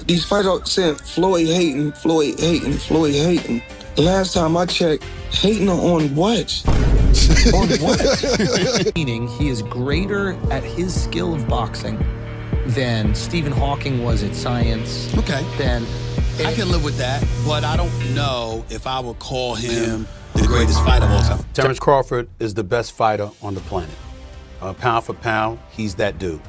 These fighters are saying Floyd hating, Floyd hating, Floyd hating. Last time I checked, hating on what? On what? Meaning he is greater at his skill of boxing than Stephen Hawking was at science. Okay. Then I can live with that, but I don't know if I would call him the greatest fighter of all time. Terrence Crawford is the best fighter on the planet. Pound for pound, he's that dude.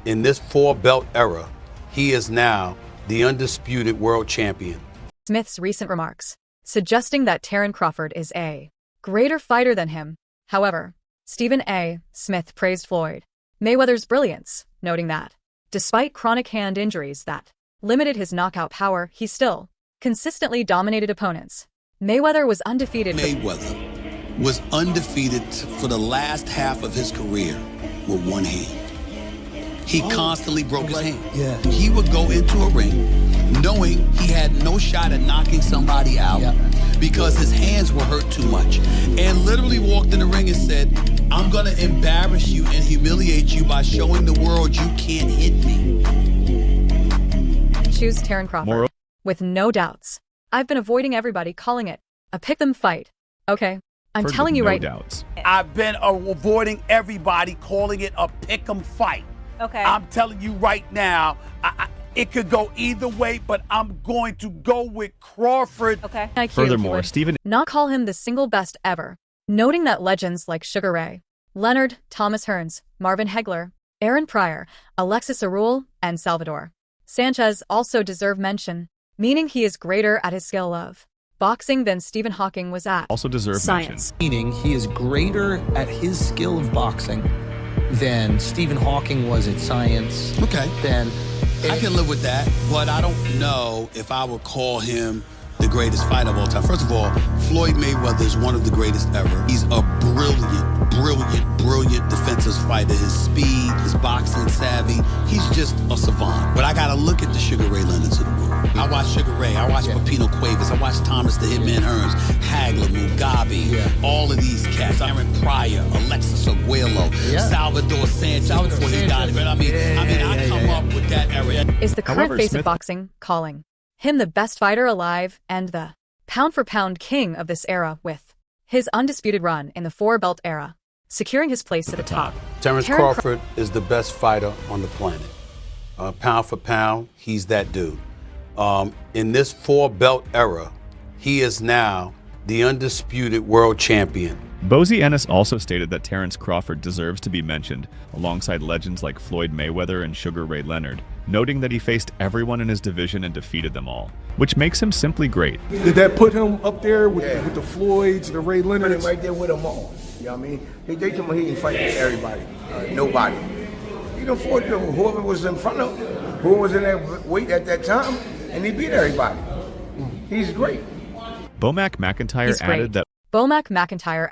In this four-belt era, he is now the undisputed world champion. Smith's recent remarks, suggesting that Terrence Crawford is a greater fighter than him. However, Stephen A. Smith praised Floyd Mayweather's brilliance, noting that, despite chronic hand injuries that limited his knockout power, he still consistently dominated opponents. Mayweather was undefeated for the last half of his career with one hand. He constantly broke his hand. Yeah. He would go into a ring knowing he had no shot at knocking somebody out because his hands were hurt too much, and literally walked in the ring and said, I'm gonna embarrass you and humiliate you by showing the world you can't hit me. Choose Terrence Crawford. With no doubts. I've been avoiding everybody calling it a pick-them fight. Okay, I'm telling you right now. I've been avoiding everybody calling it a pick-em fight. Okay. I'm telling you right now, it could go either way, but I'm going to go with Crawford. Okay. Furthermore, Stephen not call him the single best ever, noting that legends like Sugar Ray Leonard, Thomas Hearns, Marvin Hagler, Aaron Pryor, Alexis Arul, and Salvador Sanchez also deserve mention, meaning he is greater at his skill of boxing than Stephen Hawking was at also deserve science. Meaning he is greater at his skill of boxing than Stephen Hawking was at science. Okay. Then I can live with that, but I don't know if I would call him the greatest fighter of all time. First of all, Floyd Mayweather is one of the greatest ever. He's a brilliant defensive fighter. His speed, his boxing savvy, he's just a savant. But I gotta look at the Sugar Ray Leonards of the world. I watch Sugar Ray, I watch Pepino Cuevas, I watch Thomas the Hitman Hearns, Hagler, Mugabe, all of these cats, Aaron Pryor, Alexis Aguero, Salvador Sanchez before he got it. But I mean, I come up with that era. Is the current face of boxing calling him the best fighter alive and the pound-for-pound king of this era with his undisputed run in the four-belt era, securing his place at the top. Terrence Crawford is the best fighter on the planet. Pound for pound, he's that dude. In this four-belt era, he is now the undisputed world champion. Bozy Ennis also stated that Terrence Crawford deserves to be mentioned, alongside legends like Floyd Mayweather and Sugar Ray Leonard, noting that he faced everyone in his division and defeated them all, which makes him simply great. Did that put him up there with the Floyds, the Ray Leonards? Right there with them all. You know what I mean? They told me he didn't fight everybody, nobody. He done fought whoever was in front of him, who was in that weight at that time, and he beat everybody. He's great. Bomac McIntyre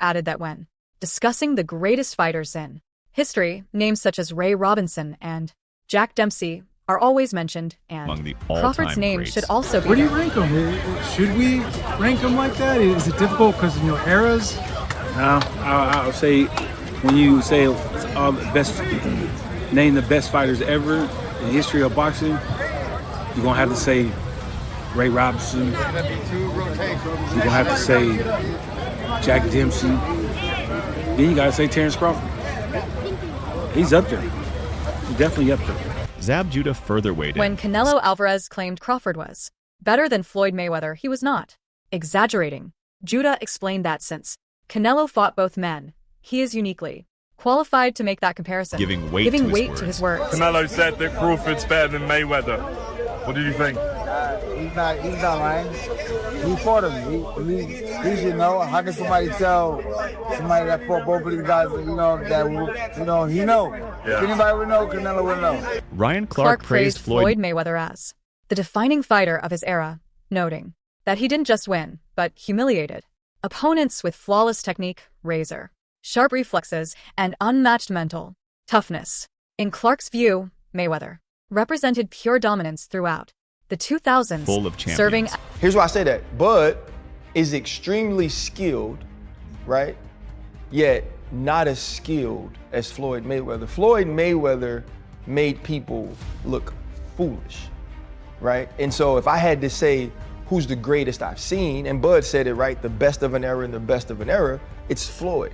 added that when discussing the greatest fighters in history, names such as Ray Robinson and Jack Dempsey are always mentioned, and among the Crawford's name greats. should also be Where do you rank him? Should we rank him like that? Is it difficult because, eras? No, I would say when you say name the best fighters ever in the history of boxing, you're going to have to say Ray Robinson. You're going to have to say Jack Dempsey. Then you got to say Terrence Crawford. He's up there. He's definitely up there. Zab Judah further weighed in. When Canelo Alvarez claimed Crawford was better than Floyd Mayweather, he was not exaggerating. Judah explained that since Canelo fought both men, he is uniquely qualified to make that comparison, giving weight to his words. Canelo said that Crawford's better than Mayweather. What do you think? He's not lying. He fought him. He should know. How can somebody tell somebody that fought both of these guys, he know? If anybody would know, Canelo would know. Ryan Clark praised Floyd Mayweather as the defining fighter of his era, noting that he didn't just win, but humiliated opponents with flawless technique, razor-sharp reflexes, and unmatched mental toughness. In Clark's view, Mayweather represented pure dominance throughout the 2000s, full of champions. serving. Here's why I say that. Bud is extremely skilled, right? Yet not as skilled as Floyd Mayweather. Floyd Mayweather made people look foolish. right? And so if I had to say who's the greatest I've seen, and Bud said it right, the best of an era and the best of an era, it's Floyd.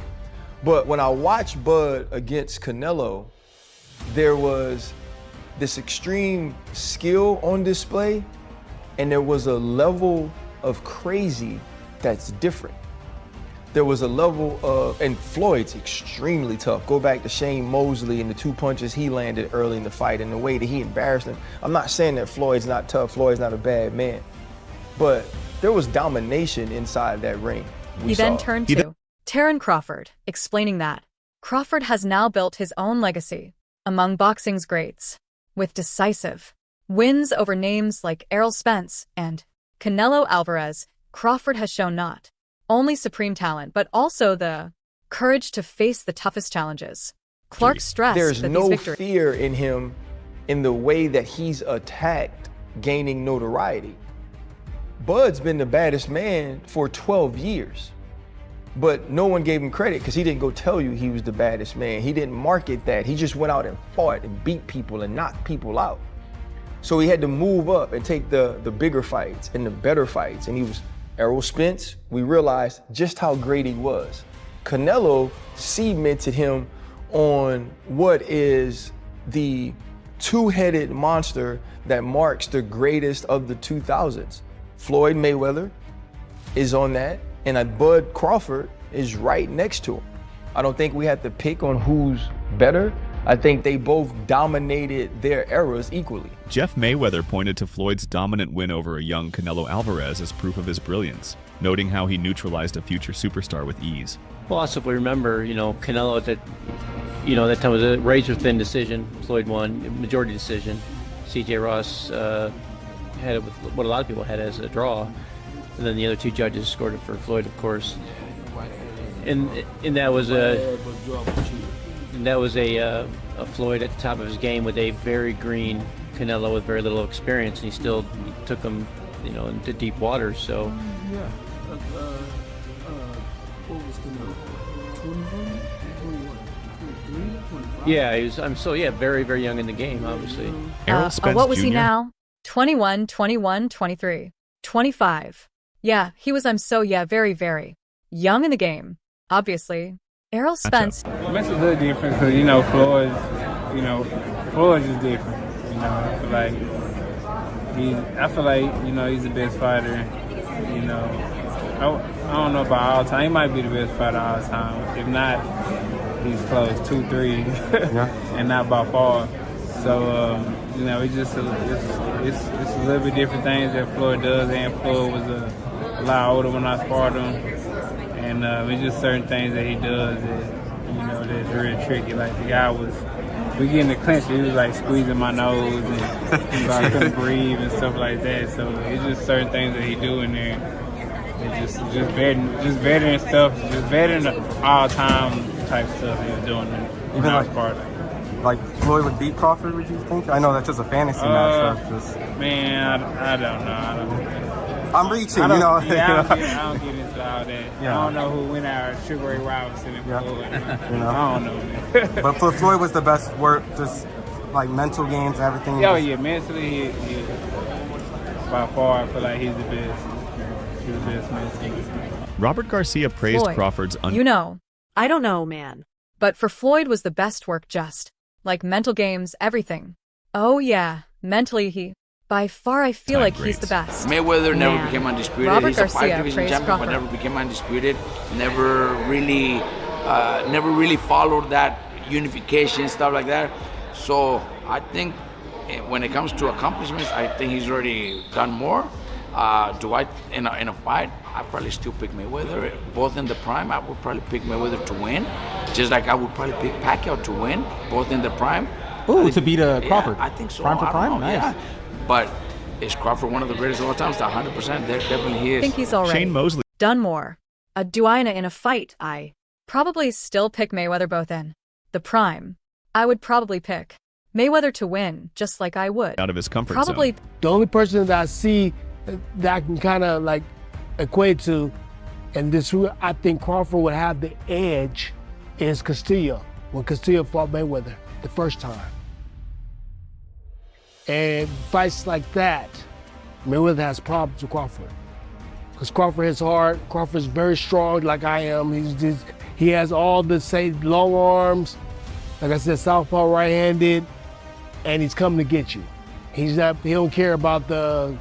But when I watched Bud against Canelo, there was this extreme skill on display, and there was a level of crazy that's different. There was a level of, and Floyd's extremely tough. Go back to Shane Mosley and the 2 punches he landed early in the fight and the way that he embarrassed him. I'm not saying that Floyd's not tough, Floyd's not a bad man, but there was domination inside that ring. He then turned to Terence Crawford, explaining that Crawford has now built his own legacy among boxing's greats, with decisive wins over names like Errol Spence and Canelo Alvarez. Crawford has shown not only supreme talent, but also the courage to face the toughest challenges. Clark stressed there's that no these victories fear in him in the way that he's attacked, gaining notoriety. Bud's been the baddest man for 12 years, but no one gave him credit because he didn't go tell you he was the baddest man. He didn't market that. He just went out and fought and beat people and knocked people out. So he had to move up and take the bigger fights and the better fights. And he was Errol Spence. We realized just how great he was. Canelo cemented him on what is the two-headed monster that marks the greatest of the 2000s. Floyd Mayweather is on that, and Bud Crawford is right next to him. I don't think we have to pick on who's better. I think they both dominated their eras equally. Jeff Mayweather pointed to Floyd's dominant win over a young Canelo Alvarez as proof of his brilliance, noting how he neutralized a future superstar with ease. Well, also if we remember, Canelo that time was a razor-thin decision. Floyd won, majority decision. C.J. Ross had it with what a lot of people had as a draw, and then the other two judges scored it for Floyd, of course. And that was a Floyd at the top of his game with a very green Canelo with very little experience, and he still took him, into deep waters. So. Yeah. What was Canelo? 21, 23, 25? Yeah, he was. Very, very young in the game, obviously. Errol Spence what was Jr.? he now? 21, 21, 23, 25. Yeah, he was. Very, very young in the game, obviously. Errol Spence. It's a little different because, Floyd's just different. I feel like, he's the best fighter. I don't know about all time. He might be the best fighter all time. If not, he's close, 2-3, and not by far. So, it's just it's a little bit different things that Floyd does, and Floyd was a lot older when I sparred him. And it's just certain things that he does that, that's real tricky. Like the guy we get in the clinch, he was like squeezing my nose and I couldn't breathe and stuff like that. So it's just certain things that he do in there. It's just veteran stuff, just veteran all-time type stuff he was doing when I was part of it. Like Floyd would beat Crawford, would you think? I know that's just a fantasy match. Man, I don't know. I'm reaching, I don't get into all that. Yeah. I don't know who went out, Sugar Ray Robinson and Floyd. I don't know, man. But for Floyd was the best work, just like mental games and everything. Yeah, mentally, he by far, I feel like he's the best. He's the best mentally. Robert Garcia praised Floyd, Crawford's I don't know, man. But for Floyd was the best work, just like mental games, everything. Oh yeah, mentally he. By far, I feel like he's the best. Mayweather never became undisputed. Robert He's Garcia a five-division champion, Crawford. but never became undisputed. Never really followed that unification, stuff like that. So I think when it comes to accomplishments, I think he's already done more. In a fight, I probably still pick Mayweather. Both in the prime, I would probably pick Mayweather to win. Just like I would probably pick Pacquiao to win, both in the prime. Ooh, to beat Crawford. Yeah, I think so. Prime for prime? Nice. Yeah. But is Crawford one of the greatest of all time? 100%. Definitely he is. I think he's already Shane Mosley done more. Do I in a fight? I probably still pick Mayweather both in the prime. I would probably pick Mayweather to win, just like I would. out of his comfort Probably. zone. The only person that I see that I can kind of like equate to, and this I think Crawford would have the edge, is Castillo. When Castillo fought Mayweather the first time. And fights like that, Mayweather has problems with Crawford. Because Crawford hits hard. Crawford's very strong like I am. He has all the same long arms. Like I said, southpaw right-handed, and he's coming to get you. He don't care about the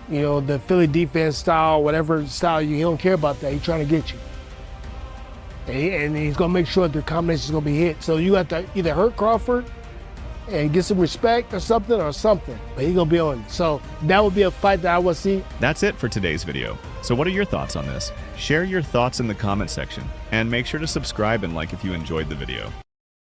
Philly defense style, whatever style he don't care about that. He's trying to get you. And he's gonna make sure the combination is gonna be hit. So you have to either hurt Crawford and get some respect or something. But he's gonna be on it. So that would be a fight that I would see. That's it for today's video. So what are your thoughts on this? Share your thoughts in the comment section, and make sure to subscribe and like if you enjoyed the video.